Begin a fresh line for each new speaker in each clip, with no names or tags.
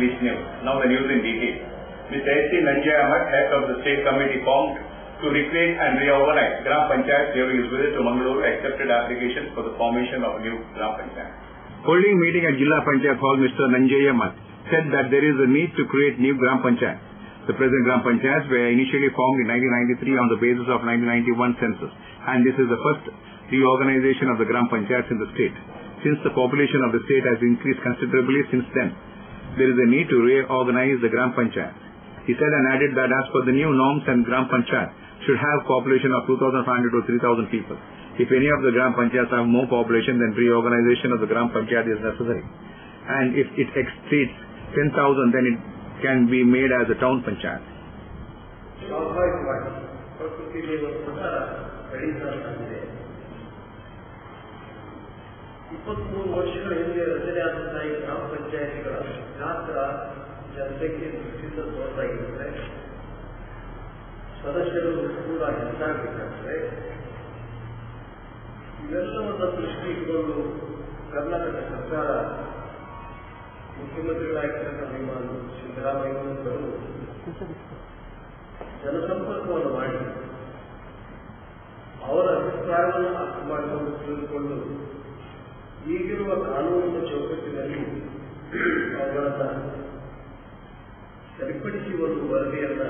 these news. Now the news in detail. Mr. S.C. Nanjaya Ahmed, head of the state committee formed to recreate and reorganize Gram Panchayat, during his visit to Mangalore, accepted applications for the formation of a new Gram Panchayat. Holding a meeting at Jilla Panchayat Hall, Mr. Nanjaya Ahmed said that there is a need to create new Gram Panchayat. The present Gram Panchayats were initially formed in 1993 on the basis of 1991 census, and this is the first reorganization of the Gram Panchayats in the state. Since the population of the state has increased considerably since then, there is a need to reorganize the Gram Panchayats. He said and added that as per the new norms, and Gram Panchayat should have population of 2,500 to 3,000 people. If any of the Gram Panchayats have more population, then reorganization of the Gram Panchayat is necessary. And if it exceeds 10,000, then it can be made as a town Panchayat.
ವರ್ಷಗಳ ಹಿಂದೆ ರಚನೆಯಾದಂತಹ ಈ ಗ್ರಾಮ ಪಂಚಾಯಿತಿಗಳ ಗಾತ್ರ ಜನತೆಗೆ ದೃಷ್ಟಿಯಿಂದ ದೊಡ್ಡದಾಗಿರುತ್ತದೆ. ಸದಸ್ಯರು ಕೂಡ ಹೆಚ್ಚಾಗಬೇಕಾಗ್ತದೆ. ಇವೆಲ್ಲವನ್ನ ದೃಷ್ಟಿ ಇಟ್ಟುಕೊಂಡು ಕರ್ನಾಟಕ ಸರ್ಕಾರ ಮುಖ್ಯಮಂತ್ರಿಗಳಾಗಿರ್ತಕ್ಕಂಥ ಸಿದ್ದರಾಮಯ್ಯನವರು ಜನಸಂಪರ್ಕವನ್ನು ಮಾಡಿ ಅವರ ಅಭಿಪ್ರಾಯವನ್ನು ಅರ್ಥ ಮಾಡಿಕೊಂಡು ತಿಳಿದುಕೊಂಡು ಈಗಿರುವ ಕಾನೂನಿನ ಚೌಕಟ್ಟಿನಲ್ಲಿ ಅವುಗಳನ್ನು ಸರಿಪಡಿಸಿ ಒಂದು ವರದಿಯನ್ನ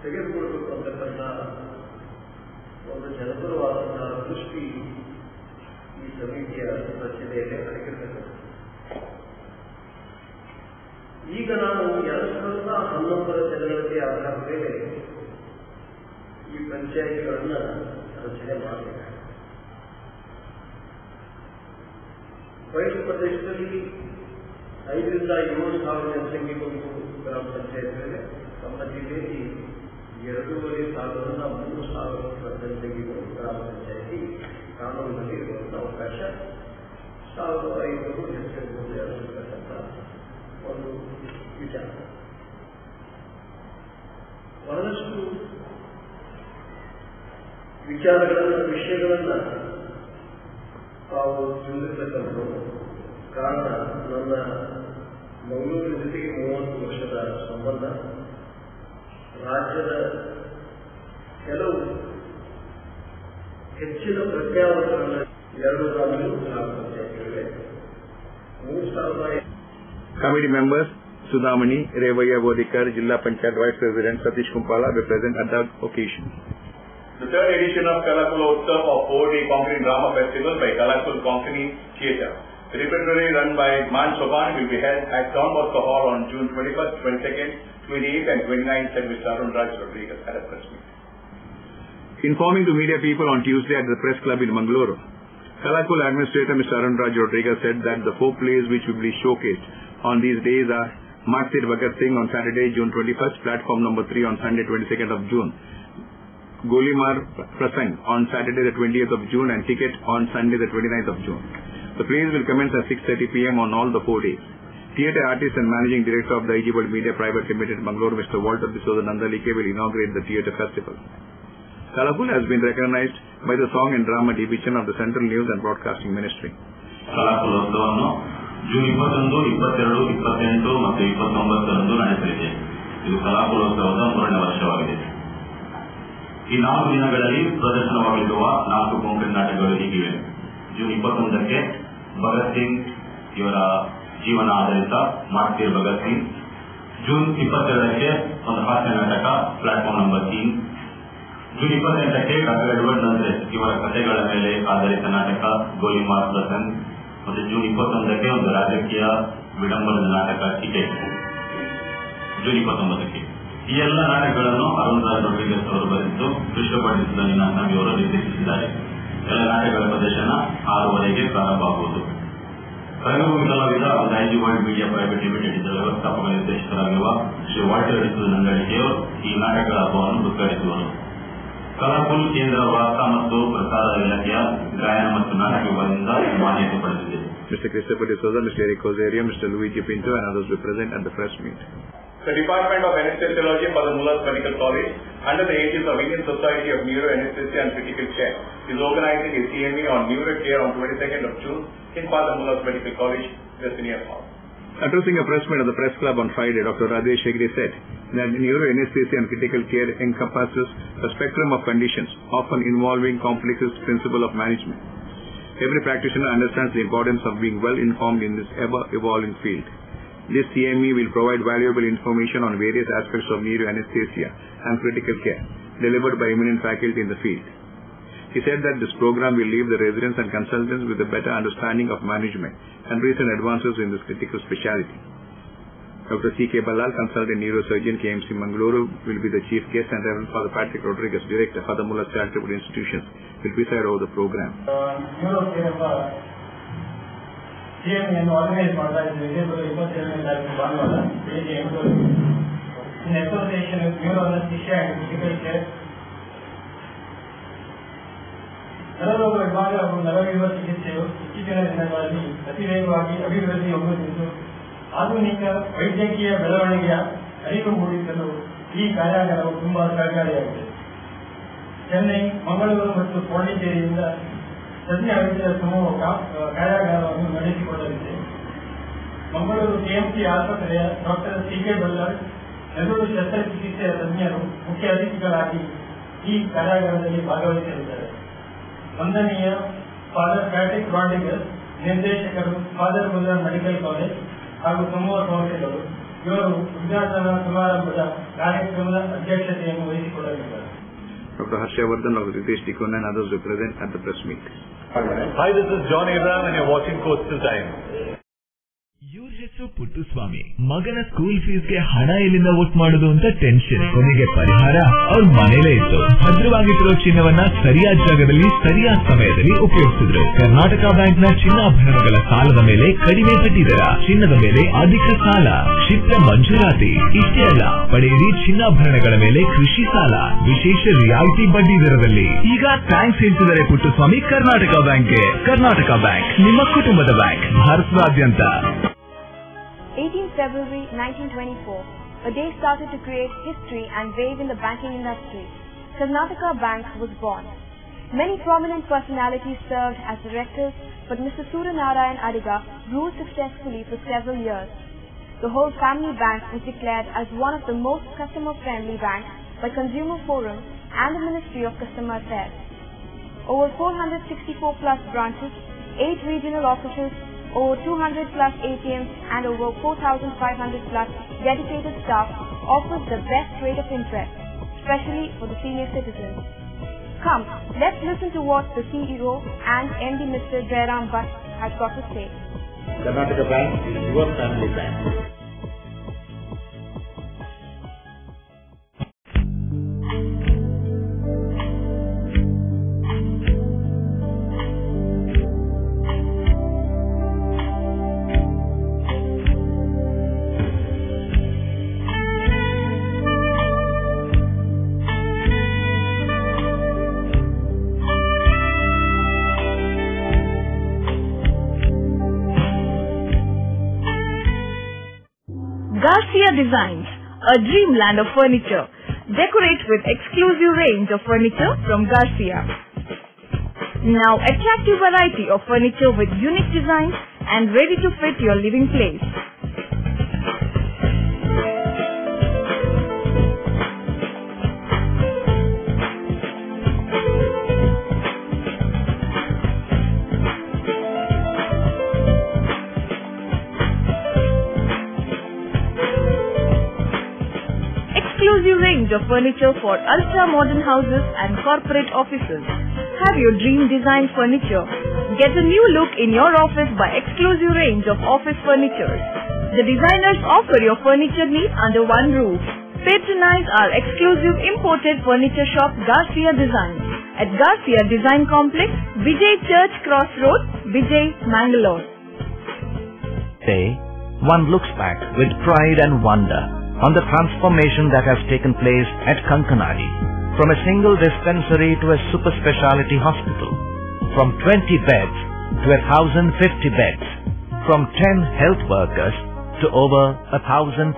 ತೆಗೆದುಕೊಳ್ಳಬೇಕು ಅಂತಕ್ಕಂಥ ಒಂದು ಜನಪರವಾದಂತಹ ದೃಷ್ಟಿ ಈ ಸಮಿತಿಯ ರಚನೆಯಲ್ಲಿ ಅಡಗಿರ್ತಕ್ಕಂಥ. ಈಗ ನಾವು 2011ರ ಜನಗಣತಿ ಆಧಾರದ ಮೇಲೆ ಈ ಪಂಚಾಯಿತಿಗಳನ್ನ ರಚನೆ ಮಾಡಬೇಕು. ಬಯಲು ಪ್ರದೇಶದಲ್ಲಿ 5,000 ರಿಂದ 7,000 ಜನಸಂಖ್ಯೆಗೊಂದು ಗ್ರಾಮ ಪಂಚಾಯತ್ಗಳಿವೆ. ನಮ್ಮ ಜಿಲ್ಲೆಯಲ್ಲಿ 2,500 ರಿಂದ 3,000 ಜನಸಂಖ್ಯೆಗೊಂದು ಗ್ರಾಮ ಪಂಚಾಯತಿ ಕಾನೂನಿನಲ್ಲಿ ಇರುವಂತಹ ಅವಕಾಶ 1,500 ಹೆಚ್ಚಿರಬಹುದು ಅನ್ನತಕ್ಕಂಥ ಒಂದು ವಿಚಾರ. ಬಹಳಷ್ಟು ವಿಷಯಗಳನ್ನ ತಾವು ತಿಳಿದಿರ್ತಕ್ಕಂಥದ್ದು. ಕಾರಣ ನನ್ನ ಮಂಗಳೂರಿನ ಜೊತೆಗೆ 30 ವರ್ಷದ ಸಂಬಂಧ. ರಾಜ್ಯದ ಕೆಲವು ಹೆಚ್ಚಿನ ಪ್ರಜ್ಞಾವಂತರನ್ನ 2 ಗ್ರಾಮ ಪಂಚಾಯತ್ಗಳಿವೆ. 3,000
Committee members Sudhamani, Revaya Bodikar, Jilla Panchayat Vice President Satish Kumpala were present at the occasion. The third edition of Kalakula Utsav of 4-day Konkani Drama Festival by Kalakul Konkani Theatre, the repertory run by Man Soban, will be held at Don Bosco Hall on June 21st, 22nd, 28th and 29th, said Mr. Arun Raj Rodriguez at a press meet. Informing to media people on Tuesday at the Press Club in Mangalore, Kalakul Administrator Mr. Arun Raj Rodriguez said that the 4 plays which will be showcased on these days are Martir Bhagat Singh on Saturday, June 21st, platform number 3 on Sunday, 22nd of June, Golimar Prasang on Saturday, the 20th of June, and Ticket on Sunday, the 29th of June. The plays will commence at 6:30 p.m. on all the 4 days. Theatre artist and managing director of the IG World Media Private Limited, Mangalore, Mr. Walter D'Souza Nandalike, will inaugurate the theatre festival. Kalakul has been recognized by the Song and Drama Division of the Central News and Broadcasting Ministry.
ಕಲಾಕುಲೋತ್ಸವವನ್ನು June 21, 22, 28 ಮತ್ತು 29ರಂದು ನಡೆಸಲಿದೆ. ಇದು ಕಲಾಕುಲೋತ್ಸವದ 3ನೇ ವರ್ಷವಾಗಿದೆ. ಈ 4 ದಿನಗಳಲ್ಲಿ ಪ್ರದರ್ಶನವಾಗಲಿರುವ 4 ಕೊಂಕಣಿ ನಾಟಕಗಳು ಹೀಗಿವೆ. ಜೂನ್ 21ಕ್ಕೆ ಭಗತ್ ಸಿಂಗ್ ಇವರ ಜೀವನ ಆಧಾರಿತ ಮಾರ್ತೀರ್ ಭಗತ್ ಸಿಂಗ್. ಜೂನ್ 22ಕ್ಕೆ ಒಂದು ಹಾಸ್ಯ ನಾಟಕ ಪ್ಲಾಟ್ಫಾರ್ಮ್ ನಂಬರ್ 3. ಜೂನ್ 28ಕ್ಕೆ ಡಾಕ್ಟರ್ ಎಡ್ವರ್ಡ್ ನಂದ್ರೆಸ್ ಇವರ ಕಥೆಗಳ ಮೇಲೆ ಆಧಾರಿತ ನಾಟಕ ಗೋಲಿಮಾರ್ ಪ್ರಸಂಗ್. ಮತ್ತು ಜೂನ್ 21ಕ್ಕೆ ಒಂದು ರಾಜಕೀಯ ವಿಡಂಬನದ ನಾಟಕ ಟಿಕೆಟ್. ಜೂನ್ 29ಕ್ಕೆ ಈ ಎಲ್ಲ ನಾಟಕಗಳನ್ನು ಅರುಣ್ ರಾಜ್ ರೊಡ್ರಿಗಸ್ ಅವರು ಬರೆದಿದ್ದು ಕೃಷ್ಣಪಂಡಿತ ನವಿ ಅವರು ನಿರ್ದೇಶಿಸಿದ್ದಾರೆ. ಎಲ್ಲ ನಾಟಕಗಳ ಪ್ರದರ್ಶನ 6:30ಗೆ ಪ್ರಾರಂಭವಾಗುವುದು. ರಂಗಭೂಮಿ ಕಲಾವಿದ ಒಂದು IG world media private limited ಇದರ ವ್ಯವಸ್ಥಾಪಕ ನಿರ್ದೇಶಕರಾಗಿರುವ ಶ್ರೀ ವಾಲ್ಟರ್ ಡಿಸೂಜ ನಂದಳಿಕೆಯವರು ಈ ನಾಟಕಗಳ ಹಬ್ಬವನ್ನು ಉದ್ಘಾಟಿಸುವರು. ಕಲಾಕುಲ್ ಕೇಂದ್ರ ವಾರ್ತಾ ಮತ್ತು ಪ್ರಸಾರ ಇಲಾಖೆಯ ಗಾಯನ ಮತ್ತು ನಾಟಕ ವಿಭಾಗದಿಂದ ಮಾನ್ಯತೆ ಪಡೆದಿದೆ.
Mr. Christopher D'Souza, Mr. Eric Ozerio, Mr. Luigi Pinto and others were present at the press meet. The Department of Anesthesiology, Mullers Medical College, under the aegis of Indian Society of Neuro Anesthesia and Critical Care, is organizing a CME on neuro care on 22nd of June in Mullers Medical College, Western Hall. Addressing a press meet at the Press Club on Friday, Dr. Rajesh Hegde said that neuroanesthesia and critical care encompasses a spectrum of conditions, often involving complex principles of management. Every practitioner understands the importance of being well informed in this ever-evolving field. This CME will provide valuable information on various aspects of neuroanesthesia and critical care, delivered by eminent faculty in the field. He said that this program will leave the residents and consultants with a better understanding of management and recent advances in this critical specialty. Dr. C.K. Ballal, consultant neurosurgeon, KMC Mangaluru, will be the chief guest, and Reverend Father Patrick Rodriguez, director, Father Muller Charitable Institutions, will preside over the program.
CMEಯನ್ನು organise ಮಾಡ್ತಾ ಇದ್ದೀವಿ. ಇದೇ 22ನೇ ತಾರೀಕು ಭಾನುವಾರ ಬೆಳಿಗ್ಗೆ 8 in association with neuroanesthesia and critical care. ನರರೋಗ ವಿಭಾಗ ಹಾಗೂ ನರವಿರುವ ಚಿಕಿತ್ಸೆಯು ಇತ್ತೀಚಿನ ದಿನಗಳಲ್ಲಿ ಅತಿ ವೇಗವಾಗಿ ಅಭಿವೃದ್ಧಿ ಹೊಂದುತ್ತಿದ್ದು ಆಧುನಿಕ ವೈದ್ಯಕೀಯ ಬೆಳವಣಿಗೆಯ ಅರಿವು ಮೂಡಿಸಲು ಈ ಕಾರ್ಯಾಗಾರವು ತುಂಬಾ ಸಹಕಾರಿಯಾಗಿದೆ. ಚೆನ್ನೈ, ಮಂಗಳೂರು ಮತ್ತು ಪಾಂಡಿಚೇರಿಯಿಂದ ತಜ್ಞ ವೈದ್ಯರ ಸಮೂಹ ಕಾರ್ಯಾಗಾರವನ್ನು ನಡೆಸಿಕೊಳ್ಳಲಿದೆ. ಮಂಗಳೂರು ಕೆಎಂಸಿ ಆಸ್ಪತ್ರೆಯ ಡಾಕ್ಟರ್ ಸಿ.ಕೆ. ಬಲ್ಲಾಳ್, ಮೆದುಳು ಶಸ್ತ್ರಚಿಕಿತ್ಸೆಯ ತಜ್ಞರು ಮುಖ್ಯ ಅತಿಥಿಗಳಾಗಿ ಈ ಕಾರ್ಯಾಗಾರದಲ್ಲಿ ಭಾಗವಹಿಸಲಿದ್ದಾರೆ. ವಂದನೀಯ ಫಾದರ್ ಪ್ಯಾಟ್ರಿಕ್ ರಾಡ್ರಿಗಸ್, ನಿರ್ದೇಶಕರು, ಫಾದರ್ ಮುಲ್ಲರ್ ಮೆಡಿಕಲ್ ಕಾಲೇಜ್ ಹಾಗೂ ಸಮೂಹ ಸಂಸ್ಥೆಗಳು ಇವರು ಉದ್ಘಾಟನಾ ಸಮಾರಂಭದ ಕಾರ್ಯಕ್ರಮದ ಅಧ್ಯಕ್ಷತೆಯನ್ನು ವಹಿಸಿಕೊಳ್ಳಲಿದ್ದಾರೆ.
Dr. Harshavardhan, Dr. Ritesh Tikona and others will present at the press meet.
Hi, this is John Abraham and you're watching Coastal Time.
ಇವ್ರ ಹೆಸರು ಪುಟ್ಟುಸ್ವಾಮಿ. ಮಗನ ಸ್ಕೂಲ್ ಫೀಸ್ಗೆ ಹಣ ಎಲ್ಲಿಂದ ಒಟ್ಟು ಮಾಡೋದು ಅಂತ ಟೆನ್ಷನ್. ಕೊನೆಗೆ ಪರಿಹಾರ ಅವ್ರ ಮನೇಲೇ ಇತ್ತು. ಭದ್ರವಾಗಿಟ್ಟಿರೋ ಚಿನ್ನವನ್ನ ಸರಿಯಾದ ಜಾಗದಲ್ಲಿ ಸರಿಯಾದ ಸಮಯದಲ್ಲಿ ಉಪಯೋಗಿಸಿದ್ರು. ಕರ್ನಾಟಕ ಬ್ಯಾಂಕ್ನ ಚಿನ್ನಾಭರಣಗಳ ಸಾಲದ ಮೇಲೆ ಕಡಿಮೆ ಬಡ್ಡಿದರ, ಚಿನ್ನದ ಮೇಲೆ ಅಧಿಕ ಸಾಲ, ಕ್ಷಿಪ್ರ ಮಂಜೂರಾತಿ. ಇಷ್ಟೇ ಅಲ್ಲ, ಪಡೆಯಿರಿ ಚಿನ್ನಾಭರಣಗಳ ಮೇಲೆ ಕೃಷಿ ಸಾಲ ವಿಶೇಷ ರಿಯಾಯಿತಿ ಬಡ್ಡಿ ದರದಲ್ಲಿ. ಈಗ ಥ್ಯಾಂಕ್ಸ್ ಹೇಳ್ತಿದ್ದಾರೆ ಪುಟ್ಟುಸ್ವಾಮಿ ಕರ್ನಾಟಕ ಬ್ಯಾಂಕ್ಗೆ. ಕರ್ನಾಟಕ ಬ್ಯಾಂಕ್ ನಿಮ್ಮ ಕುಟುಂಬದ ಬ್ಯಾಂಕ್, ಭಾರತದಾದ್ಯಂತ.
18 February 1924, a day started to create history and wave in the banking industry. Karnataka Bank was born. Many prominent personalities served as directors, but Mr. Suryanarayan Adiga ruled successfully for several years. The whole family bank was declared as one of the most customer-friendly banks by Consumer Forum and the Ministry of Customer Affairs. Over 464 plus branches, 8 regional offices, over 200 plus ATMs and over 4,500 plus dedicated staff offers the best rate of interest, especially for the senior citizens. Come, let's listen to what the CEO and MD Mr. Jairam Bhatt has got to say.
Karnataka Bank is your family bank.
Garcia Designs, a dreamland of furniture. Decorate with exclusive range of furniture from Garcia. Now attractive variety of furniture with unique designs and ready to fit your living place. Exclusive range of furniture for ultra-modern houses and corporate offices. Have your dream design furniture. Get a new look in your office by exclusive range of office furniture. The designers offer your furniture needs under one roof. Patronize our exclusive imported furniture shop Garcia Designs at Garcia Design Complex, Vijay Church Cross Road, Vijay, Mangalore.
Today, one looks back with pride and wonder on the transformation that has taken place at Kankanadi, from a single dispensary to a super speciality hospital, from 20 beds to 1,050 beds, from 10 health workers to over 1,500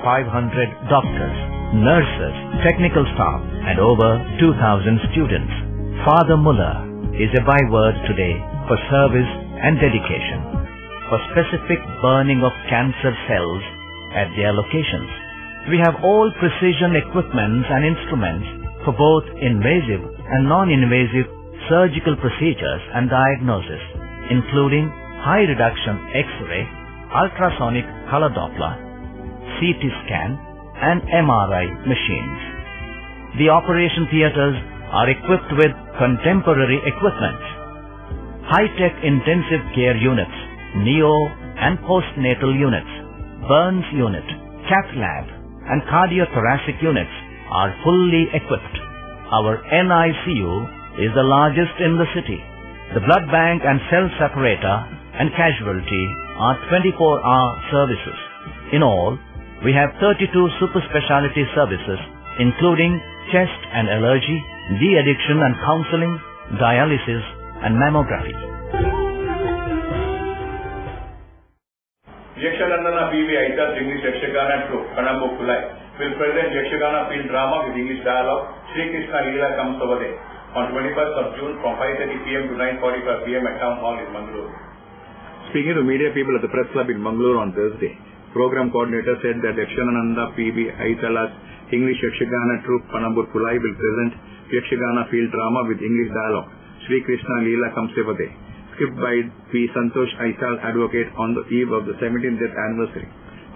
doctors, nurses, technical staff and over 2,000 students. Father Muller is a byword today for service and dedication. for specific burning of cancer cells at their locations. We have all precision equipments and instruments for both invasive and non-invasive surgical procedures and diagnosis, including high reduction X-ray, ultrasonic color Doppler, CT scan and MRI machines. The operation theatres are equipped with contemporary equipment, high-tech intensive care units, neo and postnatal units, burns unit, cath lab and cardiothoracic units are fully equipped. Our NICU is the largest in the city. The blood bank and cell separator and casualty are 24-hour services. In all, we have 32 super specialty services including chest and allergy, de-addiction and counseling, dialysis and mammography.
Yakshanandana PV Aital's English Yakshagana troupe, Kanambu Kulai, will present Yakshagana field drama with English dialogue, Sri Krishna Leela Comes Over There, on 21st of June from 5:30 p.m. to 9:45 p.m. at Town Hall in Mangalore. Speaking to media people at the press club in Mangalore on Thursday, program coordinator said that Yakshananda PV Aitala's English Yakshagana troupe Panambur Kulai will present Yakshagana field drama with English dialogue, Sri Krishna Leela Comes Over There, script by P. Santosh Aital, advocate on the eve of the 17th death anniversary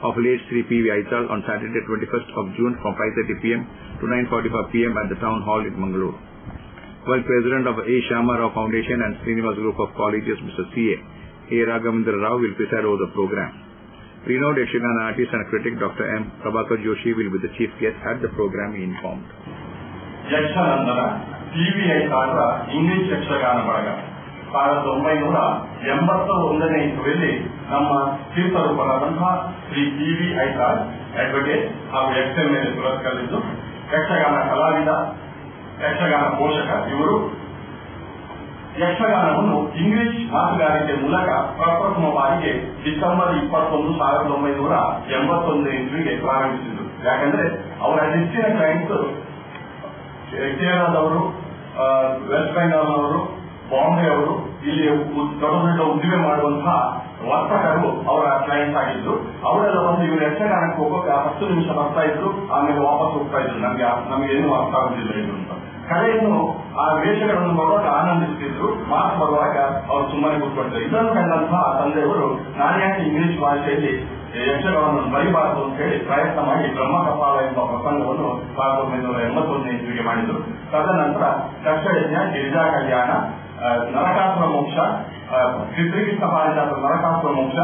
of late Sri P.V. Aital on Saturday 21st of June from 5:30 p.m. to 9:45 p.m. at the Town Hall in Mangalore. While President of A. Shama Rao Foundation and Srinivas Group of Colleges, Mr. C.A. Raghavendra Rao will preside over the program. Renowned Yakshagana artist and critic Dr. M. Prabhakar Joshi will be the chief guest at the program, he informed.
Yakshanandana T V ಐತಾಳರ English Yakshagana ಬಳಗ 1981ನೇ ಇಸುವಿನಲ್ಲಿ ನಮ್ಮ ತೀರ್ಥರೂಪರಾದಂತಹ Shri T V. Aital advocate ಹಾಗೂ XMA ಪುರಸ್ಕರಿಸಿದ್ದು ಯಕ್ಷಗಾನ ಕಲಾವಿದ, ಯಕ್ಷಗಾನ ಪೋಷಕ. ಇವರು ಯಕ್ಷಗಾನವನ್ನು ಇಂಗ್ಲಿಷ್ ಮಾತುಗಾರಿಕೆ ಮೂಲಕ ಪ್ರಪ್ರಥಮ ಬಾರಿಗೆ ಡಿಸೆಂಬರ್ 21, 1981 ಇಸುವಿಗೆ ಪ್ರಾರಂಭಿಸಿದರು. ಯಾಕಂದ್ರೆ ಅವರ ಹೆಚ್ಚಿನ ಕ್ಲೈಂಟ್ಸ್ ಕೇರಳದವರು, ವೆಸ್ಟ್ ಬೆಂಗಾಲ್ನವರು, ಬಾಂಬೆ ಅವರು, ಇಲ್ಲಿ ದೊಡ್ಡ ದೊಡ್ಡ ಉದ್ದಿಮೆ ಮಾಡುವಂತಹ ವರ್ತಕರು ಅವರ ಕ್ಲೈಂಟ್ಸ್ ಆಗಿದ್ರು. ಅವರೆಲ್ಲ ಬಂದು ಇವರು ಯಕ್ಷಗಾನಕ್ಕೆ ಹೋಗೋಕೆ 10 ನಿಮಿಷ ಬರ್ತಾ ಇದ್ರು, ಆಮೇಲೆ ವಾಪಸ್ ಹೋಗ್ತಾ ಇದ್ರು. ನಮಗೆ ಏನು ಅರ್ಥ ಆಗುತ್ತಿಲ್ಲ ಇದು ಅಂತ. ಕಲೆಯನ್ನು ಆ ವೇಷಗಳನ್ನು ಬರುವಾಗ ಆನಂದಿಸುತ್ತಿದ್ರು, ಮಾತು ಬರುವಾಗ ಅವರು ಸುಮ್ಮನೆ ಕೂತ್ಕೊಳ್ತಾರೆ. ಇದನ್ನು ಕಂಡಂತಹ ತಂದೆಯವರು ನಾನ್ಯಾಕೆ ಇಂಗ್ಲಿಷ್ ಭಾಷೆಯಲ್ಲಿ ಯಕ್ಷಗಾನವನ್ನು ಬರೀಬಾರದು ಅಂತ ಹೇಳಿ ಪ್ರಯತ್ನ ಮಾಡಿ ಬ್ರಹ್ಮಕಪಾಲ ಎಂಬ ಪ್ರಸಂಗವನ್ನು 1981ನೇ ಇಸುವಿಗೆ ಮಾಡಿದರು. ತದನಂತರ ದಕ್ಷಯಜ್ಞ, ಗಿರಿಜಾ ಕಲ್ಯಾಣ, ನರಕಾಸುರ ಮೋಕ್ಷ, ಶ್ರೀಕೃಷ್ಣ ಪಾರಿಜಾತ ನರಕಾಸುರ ಮೋಕ್ಷ,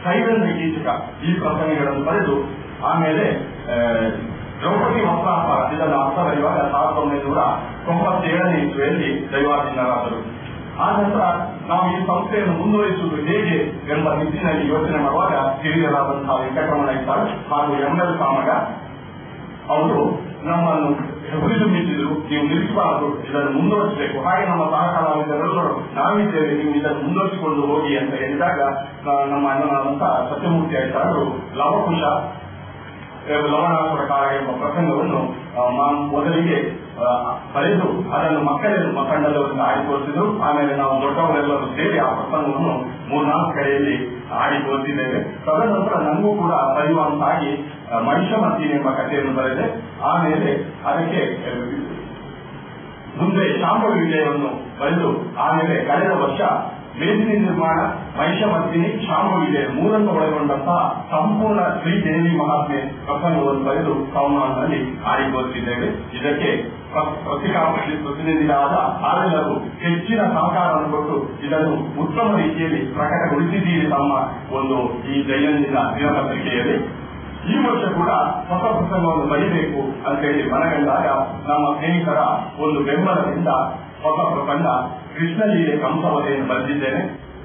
ಸೈರಂಧ್ರ ಕೀಚಕ ಈ ಪ್ರಸಂಗಗಳನ್ನು ಬರೆದು ಆಮೇಲೆ ದ್ರೌಪದಿ ವಸ್ತ್ರಾಪಹಾರ ಇದನ್ನು ಅರ್ಥ ಬರೆಯುವಾಗ 1997ನೇ ಇಸುವಿನಲ್ಲಿ ದೈವಾಧೀನರಾದರು. ಆ ನಂತರ ನಾವು ಈ ಸಂಸ್ಥೆಯನ್ನು ಮುಂದುವರಿಸುವುದು ಹೇಗೆ ಎಂಬ ನಿಟ್ಟಿನಲ್ಲಿ ಯೋಚನೆ ಮಾಡುವಾಗ ಹಿರಿಯರಾದಂತಹ ವೆಂಕಟರಮಣ ಇದ್ದಾರೆ ಹಾಗೂ ML ಕಾಮಗ ಅವರು ನಮ್ಮನ್ನು ಹುರಿದು ನಿಂತಿದ್ರು. ನೀವು ನಿಲ್ಲಿಸಬಾರದು, ಇದನ್ನು ಮುಂದುವರಿಸಬೇಕು. ಹಾಗೆ ನಮ್ಮ ಸಹಕಲಾವಿದರೆಲ್ಲರೂ ನಾವಿದ್ದೇವೆ, ನೀವು ಇದನ್ನು ಮುಂದುವರಿಸಿಕೊಂಡು ಹೋಗಿ ಅಂತ ಹೇಳಿದಾಗ ನಮ್ಮ ಅಣ್ಣನಾದಂತಹ ಸತ್ಯಮೂರ್ತಿ ಆಯ್ತಾರು ಲವಕುಶ ಲವಣಾಸುರ ಕಾಳ ಎಂಬ ಪ್ರಸಂಗವನ್ನು ಮೊದಲಿಗೆ ಬರೆದು ಅದನ್ನು ಮಕ್ಕಳಲ್ಲಿ ಆಡಿ ತೋರಿಸಿದ್ರು. ಆಮೇಲೆ ನಾವು ದೊಡ್ಡವರೆಲ್ಲರೂ ಸೇರಿ ಆ ಪ್ರಸಂಗವನ್ನು 3-4 ಕಡೆಯಲ್ಲಿ ಆಡಿ ತೋರಿಸಿದ್ದೇವೆ. ತದನಂತರ ನನಗೂ ಕೂಡ ಬರೆಯುವಂತಾಗಿ ಮಹಿಷಮರ್ದಿನಿ ಎಂಬ ಕಥೆಯನ್ನು ಬರೆದೆ. ಆಮೇಲೆ ಅದಕ್ಕೆ ಮುಂದೆ ಶಾಂಭವಿ ವಿಜಯವನ್ನು ಬರೆದು ಆಮೇಲೆ ಕಳೆದ ವರ್ಷ ಮೇದಿನಿ ನಿರ್ಮಾಣ, ಮಹಿಷಮರ್ದಿನಿ, ಶಾಂಭವಿ ವಿಜಯ 3 ಒಳಗೊಂಡಂತಹ ಸಂಪೂರ್ಣ ಶ್ರೀದೇವಿ ಮಹಾತ್ಮೆ ಪ್ರಸಂಗವನ್ನು ಬರೆದು ಸಂವಾದದಲ್ಲಿ ಆಡಿ ತೋರಿಸಿದ್ದೇವೆ. ಇದಕ್ಕೆ ಪತ್ರಿಕಾ ಪ್ರತಿನಿಧಿಗಳಾದ ತಾವೆಲ್ಲರೂ ಹೆಚ್ಚಿನ ಸಹಕಾರವನ್ನು ಕೊಟ್ಟು ಇದನ್ನು ಉತ್ತಮ ರೀತಿಯಲ್ಲಿ ಪ್ರಕಟಗೊಳಿಸಿದ್ದೀರಿ ತಮ್ಮ ಒಂದು ಈ ದೈನಂದಿನ ದಿನಪತ್ರಿಕೆಯಲ್ಲಿ. ಈ ವರ್ಷ ಕೂಡ ಹೊಸ ಪ್ರಸಂಗವನ್ನು ಬರೀಬೇಕು ಅಂತ ಹೇಳಿ ಮನಗಂಡಾಗ ನಮ್ಮ ಸ್ನೇಹಿತರ ಒಂದು ಬೆಂಬಲದಿಂದ ಹೊಸ ಪ್ರಸಂಗ ಕೃಷ್ಣಲೀಲೆ ಕಂಸವಧೆಯನ್ನು ಬರೆದಿದ್ದೇನೆ.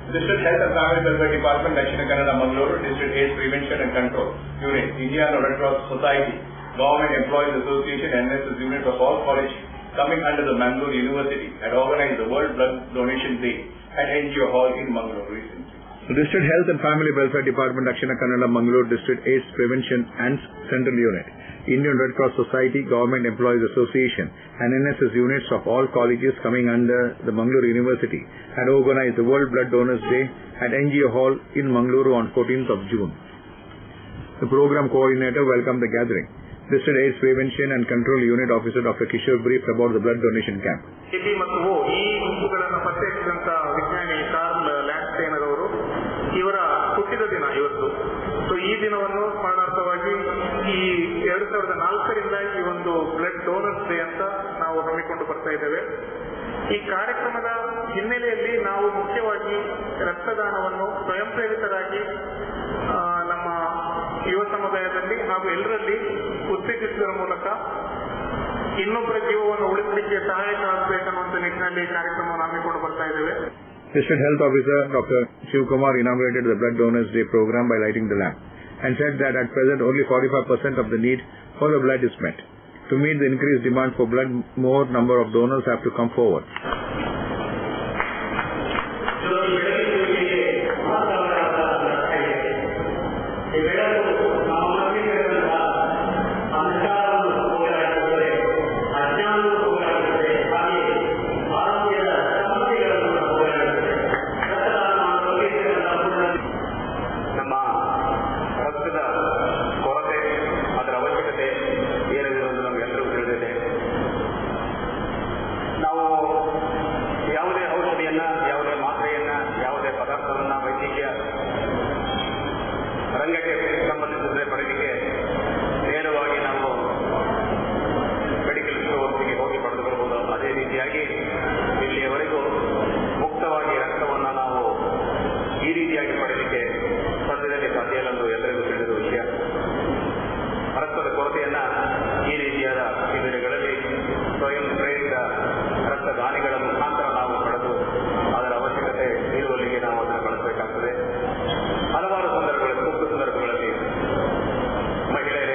District Health and Family Welfare Department, Dakshina Kannada, Mangalore, District AIDS Prevention and Control Unit, Indian Red Cross Society, Government Employees Association, NSS unit of all college coming under the Mangalore University had organized the World Blood Donation Day at NGO Hall in Mangalore recently. The District Health and Family Welfare Department, Dakshina Kannada, Mangalore District AIDS Prevention and Central Unit, Indian Red Cross Society, Government Employees Association and NSS units of all colleges coming under the Mangalore University had organized the World Blood Donors Day at NGO Hall in Mangaluru on 14th of June. The program coordinator welcomed the gathering. District AIDS Prevention and Control Unit Officer Dr. Kishore briefed about the blood donation camp.
ಈ ಗುಂಪುಗಳನ್ನು ಪತ್ತೆಹಚ್ಚಿದಂತ ವಿಜ್ಞಾನಿ Karl ಲ್ಯಾಂಡ್ಸ್ಟೈನರ್ ಅವರು ಇವರ ಹುಟ್ಟಿದ ದಿನ ಇವತ್ತು. So ಈ ದಿನವನ್ನು ಸ್ಮರಣಾರ್ಥವಾಗಿ ಈ 2004ರಿಂದ ಈ ಒಂದು ಬ್ಲಡ್ ಡೋನರ್ಸ್ ಡೇ ಅಂತ ನಾವು ಹಮ್ಮಿಕೊಂಡು ಬರ್ತಾ ಇದ್ದೇವೆ. ಈ ಕಾರ್ಯಕ್ರಮದ ಹಿನ್ನೆಲೆಯಲ್ಲಿ ನಾವು ಮುಖ್ಯವಾಗಿ ರಕ್ತದಾನವನ್ನು ಸ್ವಯಂ ಪ್ರೇರಿತರಾಗಿ ನಮ್ಮ ಯುವ ಸಮುದಾಯದಲ್ಲಿ ಹಾಗೂ ಎಲ್ಲರಲ್ಲಿ ಉತ್ತೇಜಿಸುವ ಮೂಲಕ ಇನ್ನೊಬ್ಬರ ಜೀವವನ್ನು ಉಳಿಸಲಿಕ್ಕೆ ಸಹಾಯಕ ಆಗಬೇಕನ್ನುವಂತ ನಿಟ್ಟಿನಲ್ಲಿ ಕಾರ್ಯಕ್ರಮವನ್ನು ಹಮ್ಮಿಕೊಂಡು ಬರ್ತಾ ಇದ್ದೇವೆ.
District Health Officer Dr. Shivkumar inaugurated the Blood Donors Day program by lighting the lamp and said that at present only 45% of the need for the blood is met. To meet the increased demand for blood, more number of donors have to come forward.
ರಂಗಕ್ಕೆ ಸಂಬಂಧಿಸಿದರೆ ಪಡೆದಿಗೆ ನೇರವಾಗಿ ನಾವು medical ಸ್ಟೋರ್ಸ್ಗೆ ಹೋಗಿ ಪಡೆದು ಬರಬಹುದು. ಅದೇ ರೀತಿಯಾಗಿ ಇಲ್ಲಿಯವರೆಗೂ ಮುಕ್ತವಾಗಿ ರಕ್ತವನ್ನು ನಾವು ಈ ರೀತಿಯಾಗಿ ಪಡೆಯಲಿಕ್ಕೆ ಸದ್ಯದಲ್ಲಿ ಸಾಧ್ಯ ಇಲ್ಲ ಎಂದು ಎಲ್ಲರಿಗೂ ತಿಳಿದ ವಿಷಯ. ರಕ್ತದ ಕೊರತೆಯನ್ನ ಈ ರೀತಿಯಾದ ಶಿಬಿರಗಳಲ್ಲಿ ಸ್ವಯಂ ಪ್ರೇರಿತ ರಕ್ತದಾನಿಗಳ ಮುಖಾಂತರ ನಾವು ಪಡೆದು ಅದರ ಅವಶ್ಯಕತೆ ಇರುವಲ್ಲಿಗೆ ನಾವು ಅದನ್ನು ಬಳಸಬೇಕಾಗ್ತದೆ. ಹಲವಾರು ಸಂದರ್ಭಗಳಲ್ಲಿ ತುರ್ತು ಸಂದರ್ಭಗಳಲ್ಲಿ ಮಹಿಳೆಯರ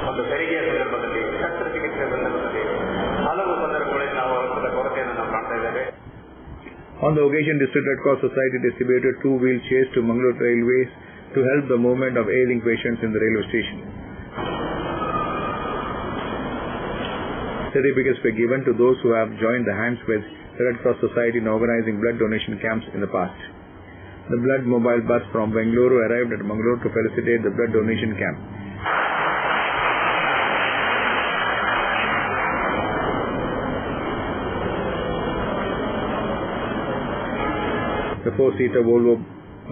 ಒಂದು ಹೆರಿಗೆಯ ಸಂದರ್ಭದಲ್ಲಿ, ಶಸ್ತ್ರಚಿಕಿತ್ಸೆಯ ಸಂದರ್ಭದಲ್ಲಿ ಹಲವು ಸಂದರ್ಭಗಳಲ್ಲಿ ನಾವು ರಕ್ತದ ಕೊರತೆಯನ್ನು ನಾವು ಕಾಣ್ತಾ ಇದ್ದೇವೆ.
On the occasion, District Red Cross Society distributed 2 wheelchairs to Mangalore Railways to help the movement of ailing patients in the railway station. Certificates were given to those who have joined the hands with the Red Cross Society in organizing blood donation camps in the past. The blood mobile bus from Bengaluru arrived at Mangalore to facilitate the blood donation camp. The 4-seater Volvo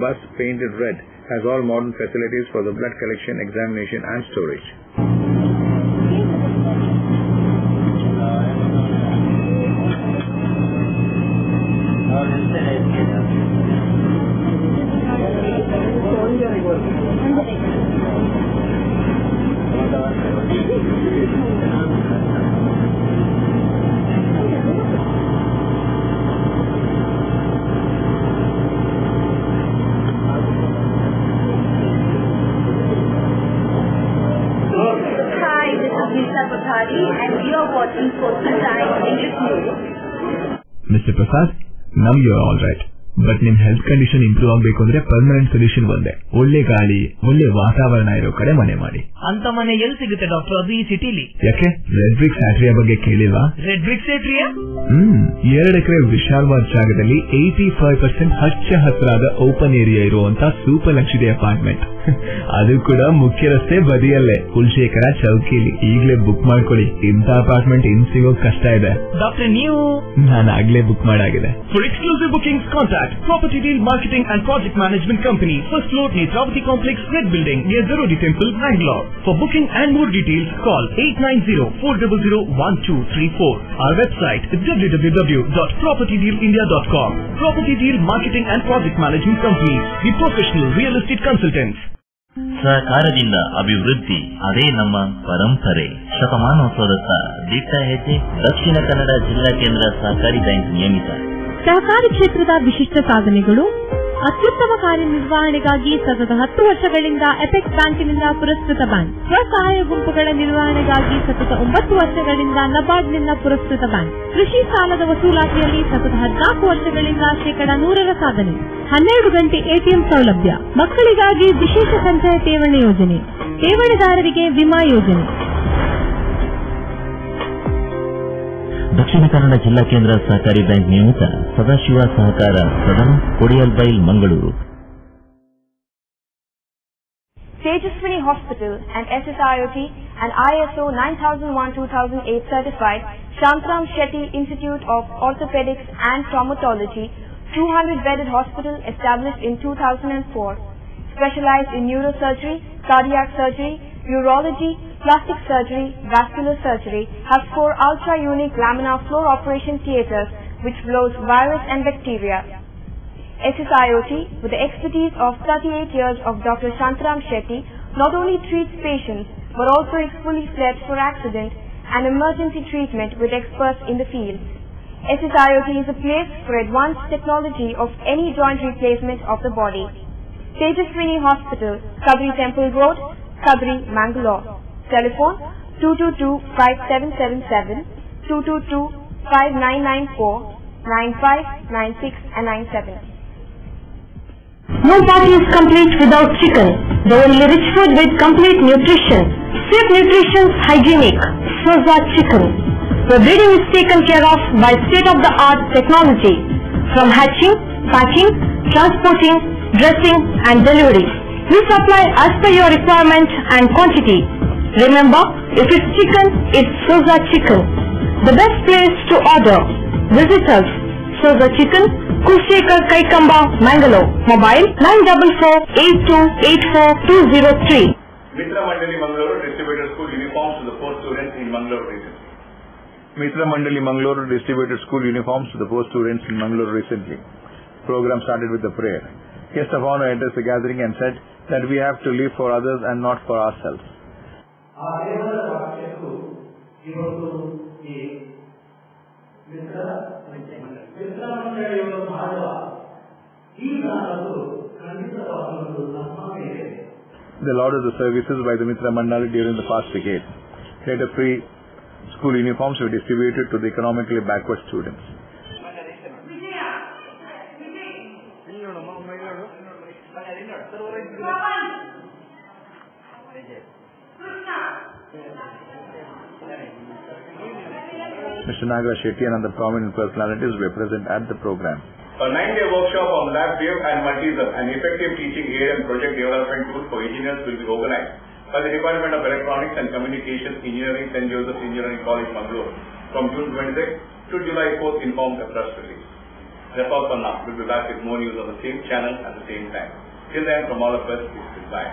bus, painted red, has all modern facilities for the blood collection, examination and storage. Mr. Prasad, now you are all right. But ನಿಮ್ಮ health condition improve ಆಗಬೇಕು ಅಂದ್ರೆ permanent solution ಒಂದೇ, ಒಳ್ಳೆ ಗಾಳಿ, ಒಳ್ಳೆ ವಾತಾವರಣ ಇರೋ ಕಡೆ ಮನೆ ಮಾಡಿ.
ಅಂತ ಮನೆ ಎಲ್ಲಿ ಸಿಗುತ್ತೆ ಡಾಕ್ಟರ್? ಅದು ಈ ಸಿಟಿಲಿ.
ಯಾಕೆ ರೆಡ್ ಬ್ರಿಕ್ಸ್ ಫ್ಯಾಕ್ಟರಿಯ ಬಗ್ಗೆ ಕೇಳಿಲ್ವಾ?
Red BRICS ಫ್ಯಾಕ್ಟರಿಯಾ?
2 ಎಕರೆ ವಿಶಾಲವಾದ ಜಾಗದಲ್ಲಿ 85% ಹಚ್ಚ ಹಸಿರಾದ ಓಪನ್ ಏರಿಯಾ ಇರುವಂತ ಸೂಪರ್ ಲಕ್ಸುರಿ ಅಪಾರ್ಟ್ಮೆಂಟ್. ಅದು ಕೂಡ ಮುಖ್ಯ ರಸ್ತೆ ಬದಿಯಲ್ಲೇ, ಕುಲಶೇಖರ ಚೌಕಿಲಿ. ಈಗಲೇ ಬುಕ್ ಮಾಡ್ಕೊಳ್ಳಿ, ಇಂಥ ಅಪಾರ್ಟ್ಮೆಂಟ್ ಇನ್ ಸಿಗೋಕ್ ಕಷ್ಟ ಇದೆ.
ಡಾಕ್ಟರ್ ನೀವು?
ನಾನು ಆಗ್ಲೇ ಬುಕ್ ಮಾಡಾಗಿದೆ.
For exclusive bookings contact Property Deal Marketing and Project Management Company, first floor, Netravati Complex, Red Building, near Zarodi Temple, Bangalore. For booking and more details, call 890-400-1234. Our website is www.propertydealindia.com. Property Deal Marketing and Project Management Company, the professional real estate consultants.
ಸಹಕಾರದಿಂದ ಅಭಿವೃದ್ಧಿ, ಅದೇ ನಮ್ಮ ಪರಂಪರೆ. ಶತಮಾನೋತ್ಸವದತ್ತ ದಿಟ್ಟ ಹೆಜ್ಜೆ. ದಕ್ಷಿಣ ಕನ್ನಡ ಜಿಲ್ಲಾ ಕೇಂದ್ರ ಸಹಕಾರಿ ಬ್ಯಾಂಕ್ ನಿಯಮಿತ.
ಸಹಕಾರಿ ಕ್ಷೇತ್ರದ ವಿಶಿಷ್ಟ ಸಾಧನೆಗಳು,
ಅತ್ಯುತ್ತಮ ಕಾರ್ಯನಿರ್ವಹಣೆಗಾಗಿ ಸತತ 10 ವರ್ಷಗಳಿಂದ ಎಪೆಕ್ಸ್ ಬ್ಯಾಂಕಿನಿಂದ ಪುರಸ್ಕೃತ ಬ್ಯಾಂಕ್. ಸ್ವಸಹಾಯ ಗುಂಪುಗಳ ನಿರ್ವಹಣೆಗಾಗಿ ಸತತ 9 ವರ್ಷಗಳಿಂದ ನಬಾರ್ಡ್ನಿಂದ ಪುರಸ್ಕೃತ ಬ್ಯಾಂಕ್. ಕೃಷಿ ಸಾಲದ ವಸೂಲಾತಿಯಲ್ಲಿ ಸತತ 14 ವರ್ಷಗಳಿಂದ 100% ಸಾಧನೆ. 12 ಗಂಟೆ ಎಟಿಎಂ ಸೌಲಭ್ಯ. ಮಕ್ಕಳಿಗಾಗಿ ವಿಶೇಷ ಸಂಚಯ ಠೇವಣಿ ಯೋಜನೆ. ಠೇವಣಿದಾರರಿಗೆ ವಿಮಾ ಯೋಜನೆ.
ದಕ್ಷಿಣ ಕನ್ನಡ ಜಿಲ್ಲಾ ಕೇಂದ್ರ ಸಹಕಾರಿ ಬ್ಯಾಂಕ್ ನಿಯಮಿತ ಸದಾಶಿವ ಸಹಕಾರ ಸದನ Kodialbail Mangaluru.
Tejaswini Hospital and SSIOT and ISO 9001-2008 certified Shantram Shetty Institute of Orthopedics and Traumatology 200-bedded hospital established in 2004. Specialized in neurosurgery, cardiac surgery, urology, plastic surgery, vascular surgery, has 4 ultra-unique laminar floor operation theatres which blows virus and bacteria. SSIOT, with the expertise of 38 years of Dr. Shantram Shetty, not only treats patients but also is fully fledged for accident and emergency treatment with experts in the field. SSIOT is a place for advanced technology of any joint replacement of the body. Tejaswini Hospital, Kadri Temple Road, Kadri, Mangalore. Telephone 222-5777, 222-5994, 9596 and 97.
No party is complete without chicken. The only rich food with complete nutrition. Safe nutrition, hygienic. Soza Chicken. The breeding is taken care of by state-of-the-art technology. From hatching, packing, transporting, dressing and delivery. We supply as per your requirement and quantity. Remember, if it's chicken, it's Soza Chicken. The best place to order. Visit us. Soza Chicken, Kushekar Kaikamba, Mangalore. Mobile 944-8284-203.
Mitra Mandali Mangalore distributed school uniforms to the post students in Mangalore region. Mitra Mandali Mangalore distributed school uniforms to the post students in Mangalore recently. Program started with a prayer. Guest of honor enters the gathering and said that we have to live for others and not for ourselves. The Lord of the services by the Mitra Mandali during the past decade. Later free school uniforms were distributed to the economically backward students. Mr. Naga Shetty and other prominent personalities were present at the program. A 9-day workshop on LabView and Multism, an effective teaching aid and project development tool for engineers, will be organized by the Department of Electronics and Communications Engineering, St. Joseph's Engineering College, Mangalore, from June 26 to July 4th, informed the press release. That's all for now. We'll be back with more news on the same channel at the same time. Till then, from all of us, it's goodbye.